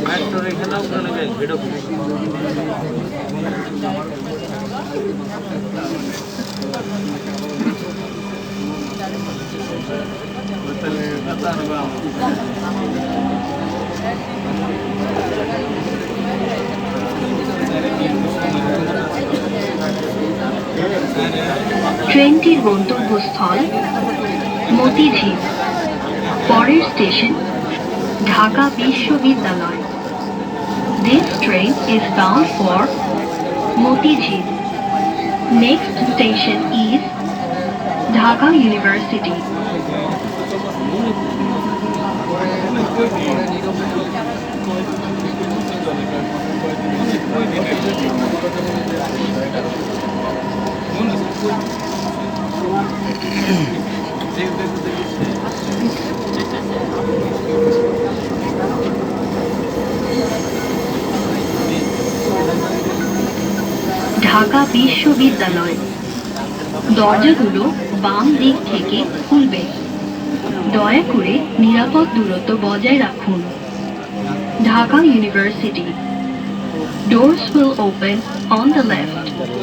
মেট্রোর এখানেও চলে যায় ভিড় ট্রেনটির গন্তব্যস্থল মতিঝিল। পরের স্টেশন ঢাকা বিশ্ববিদ্যালয়। This train is bound for Motijhil. Next station is Dhaka University. Dhaka বিশ্ববিদ্যালয়। দরজাগুলো বাম দিক থেকে খুলবে। দয়া করে নিরাপদ দূরত্ব বজায় রাখুন। Dhaka university. Doors will open on the left.